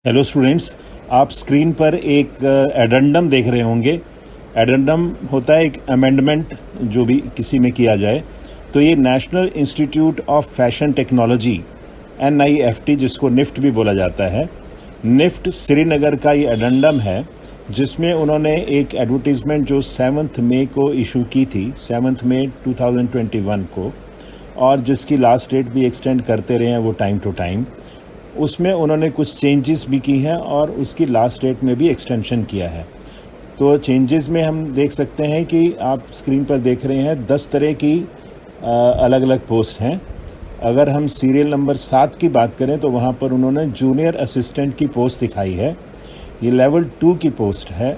Hello students, आप screen पर एक एडेंडम देख रहे होंगे। एडेंडम होता है एक अमेंडमेंट जो भी किसी में किया जाए। तो ये national Institute of Fashion technology NIFT, जिसको निफ्ट भी बोला जाता है, निफ्ट श्रीनगर का ये एडेंडम है, जिसमें उन्होंने एक एडवर्टीजमेंट जो 7 मई को इशू की थी, 7 मई 2021 को, और जिसकी लास्ट डेट भी एक्सटेंड करते रहे हैं वो टाइम टू टाइम। उसमें उन्होंने कुछ चेंजेस भी की हैं और उसकी लास्ट डेट में भी एक्सटेंशन किया है। तो चेंजेस में हम देख सकते हैं कि आप स्क्रीन पर देख रहे हैं 10 तरह की अलग अलग पोस्ट हैं। अगर हम सीरियल नंबर 7 की बात करें तो वहाँ पर उन्होंने जूनियर असिस्टेंट की पोस्ट दिखाई है। ये लेवल 2 की पोस्ट है,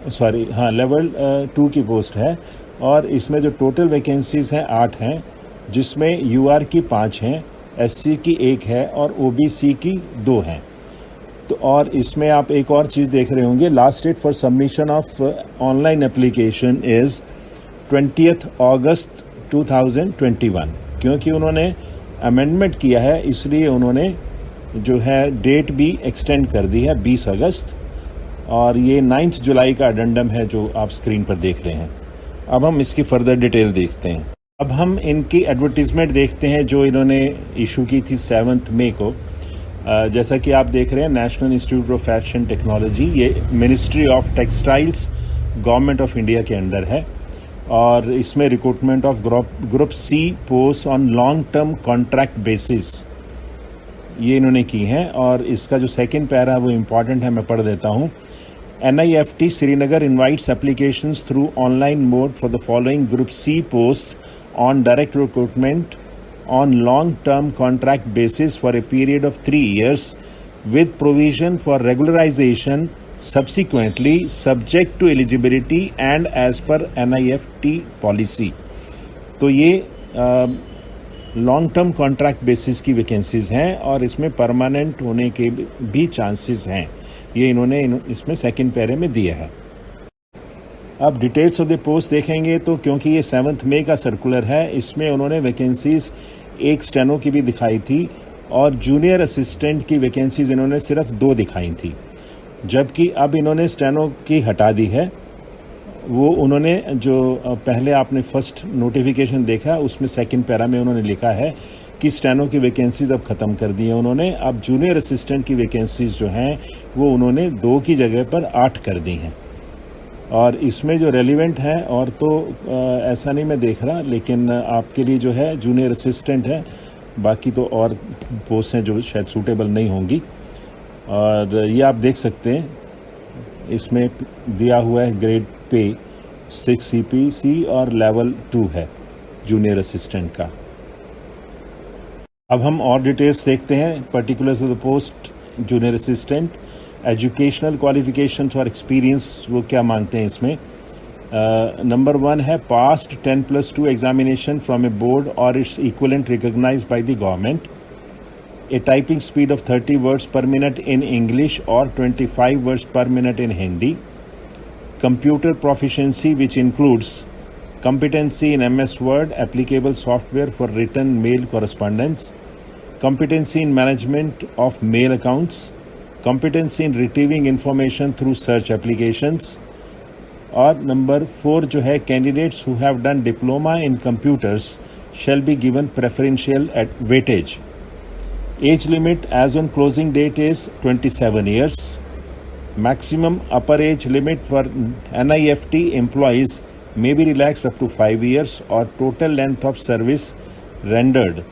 लेवल 2 की पोस्ट है। और इसमें जो टोटल वैकेंसीज हैं 8 हैं, जिसमें UR की 5 हैं, SC की 1 है और OBC की 2 हैं। तो और इसमें आप एक और चीज़ देख रहे होंगे, last date for submission of online application is 20 August 2021। क्योंकि उन्होंने अमेंडमेंट किया है, इसलिए उन्होंने जो है डेट भी एक्सटेंड कर दी है 20 अगस्त, और ये 9 जुलाई का एडेंडम है जो आप स्क्रीन पर देख रहे हैं। अब हम इसकी फर्दर डिटेल देखते हैं। अब हम इनकी एडवर्टीजमेंट देखते हैं जो इन्होंने इशू की थी 7 मई को। जैसा कि आप देख रहे हैं, National Institute of Fashion Technology, ये Ministry of Textiles Government of India के अंडर है, और इसमें recruitment of group C post on long term contract basis ये इन्होंने की हैं। और इसका जो सेकंड पैरा है वो इम्पॉर्टेंट है, मैं पढ़ देता हूँ। NIFT Srinagar invites applications through online mode for the following Group C posts on direct recruitment on long-term contract basis for a period of 3 years with provision for regularization subsequently subject to eligibility and as per NIFT policy। तो ये long term contract basis की vacancies हैं और इसमें permanent होने के भी chances हैं। ये इन्होंने इसमें सेकंड पैरे में दिया है। अब डिटेल्स ऑफ द पोस्ट देखेंगे तो क्योंकि ये 7 मई का सर्कुलर है, इसमें उन्होंने वैकेंसीज एक स्टेनो की भी दिखाई थी और जूनियर असिस्टेंट की वैकेंसीज इन्होंने सिर्फ 2 दिखाई थी, जबकि अब इन्होंने स्टेनो की हटा दी है। वो उन्होंने जो पहले आपने फर्स्ट नोटिफिकेशन देखा उसमें सेकंड पैरा में उन्होंने लिखा है कि स्टेनो की वैकेंसीज अब ख़त्म कर दी है उन्होंने। अब जूनियर असिस्टेंट की वैकेंसीज जो हैं वो उन्होंने 2 की जगह पर 8 कर दी हैं। और इसमें जो रेलिवेंट है, और तो ऐसा नहीं मैं देख रहा, लेकिन आपके लिए जो है जूनियर असिस्टेंट है, बाकी तो और पोस्ट हैं जो शायद सूटेबल नहीं होंगी। और ये आप देख सकते हैं, इसमें दिया हुआ है ग्रेड पे 6 CPC और लेवल 2 है जूनियर असिस्टेंट का। अब हम और डिटेल्स देखते हैं। Particulars of the post junior assistant, educational qualifications और एक्सपीरियंस वो क्या मांगते हैं इसमें। नंबर 1 है passed 10+2 examination from a board और its equivalent recognised by the government, a typing speed of 30 words per minute in English or 25 words per minute in Hindi, computer proficiency which includes competency in MS Word, applicable software for written mail correspondence, competency in management of mail accounts, competency in retrieving information through search applications, और number 4 जो है candidates who have done diploma in computers shall be given preferential weightage. Age limit as on closing date is 27 years. Maximum upper age limit for NIFT employees may be relaxed up to 5 years or total length of service rendered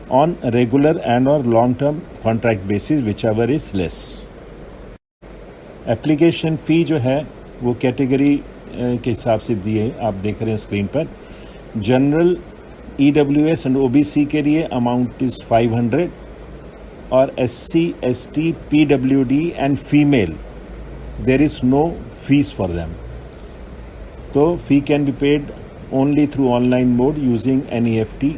on regular and or long-term contract basis, whichever is less. Application fee जो है वो category के हिसाब से दिए, आप देख रहे हैं स्क्रीन पर। जनरल EWS एंड OBC के लिए अमाउंट इज़ 500 और SC ST PWD and female there is no fees for them. तो fee can be paid only through online mode using NEFT।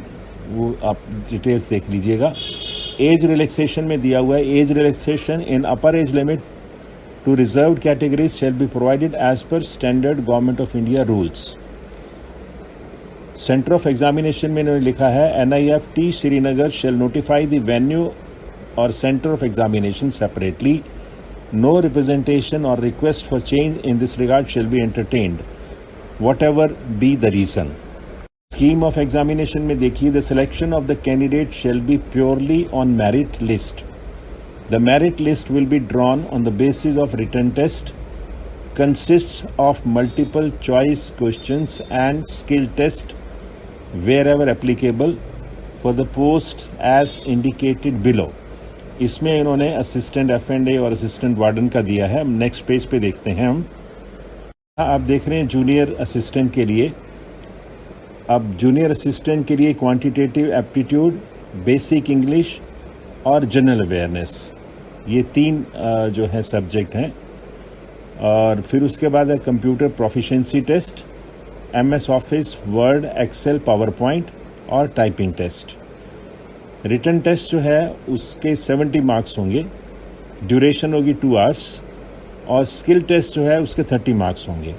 वो आप डिटेल्स देख लीजिएगा। एज रिलैक्सेशन में दिया हुआ है, age relaxation in upper age limit to reserved categories shall be provided as per standard Government of India rules. Centre of examination में इन्होंने लिखा है NIFT Srinagar shall notify the venue और centre of examination separately No representation or request for change in this regard shall be entertained, whatever be the reason. Scheme of examination में देखिए, the selection of the candidate shall be purely on merit list. The merit list will be drawn on the basis of written test, consists of multiple choice questions and skill test wherever applicable for the post as indicated below. इसमें इन्होंने assistant F&A और assistant warden का दिया है. हम next page पे देखते हैं. हम आप देख रहे हैं जूनियर असिस्टेंट के लिए. अब जूनियर असिस्टेंट के लिए क्वांटिटेटिव एप्टीट्यूड, बेसिक इंग्लिश और जनरल अवेयरनेस, ये 3 जो है सब्जेक्ट हैं. और फिर उसके बाद है computer proficiency test, MS Office, Word, Excel, PowerPoint और टाइपिंग टेस्ट. रिटन टेस्ट जो है उसके 70 मार्क्स होंगे, ड्यूरेशन होगी 2 आवर्स, और स्किल टेस्ट जो है उसके 30 मार्क्स होंगे.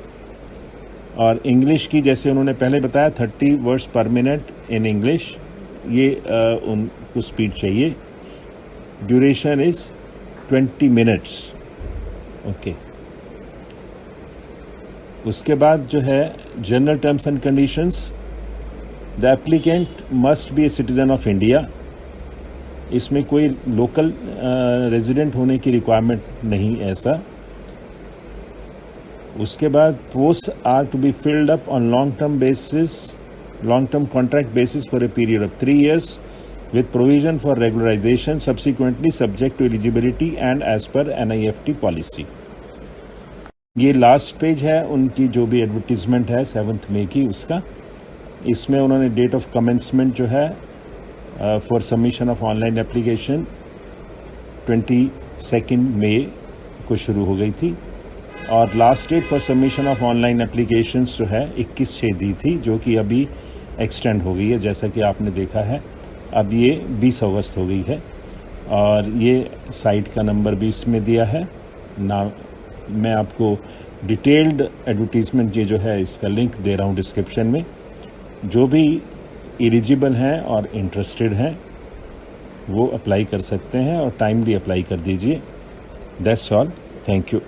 और इंग्लिश की जैसे उन्होंने पहले बताया 30 वर्ड्स पर मिनट इन इंग्लिश, ये उनको स्पीड चाहिए. Duration is 20 minutes. ओके. उसके बाद जो है general terms and conditions, the applicant must be a citizen of India. इसमें कोई लोकल रेजिडेंट होने की रिक्वायरमेंट नहीं ऐसा. उसके बाद post are to be filled up on long term contract basis for a period of 3 years with provision for regularization subsequently subject to eligibility and as per NIFT policy. ये last page है उनकी जो भी advertisement है 7 मई की उसका. इसमें उन्होंने डेट ऑफ कमेंसमेंट जो है for submission of online application 22 मई को शुरू हो गई थी, और last date for submission of online applications जो है 21/6 दी थी, जो कि अभी एक्सटेंड हो गई है जैसा कि आपने देखा है. अब ये 20 अगस्त हो गई है. और ये साइट का नंबर भी इसमें दिया है ना. मैं आपको डिटेल्ड एडवर्टीजमेंट ये जो है इसका लिंक दे रहा हूँ डिस्क्रिप्शन में. जो भी एलिजिबल हैं और इंटरेस्टेड हैं वो अप्लाई कर सकते हैं, और टाइमली अप्लाई कर दीजिए. That's all. Thank you.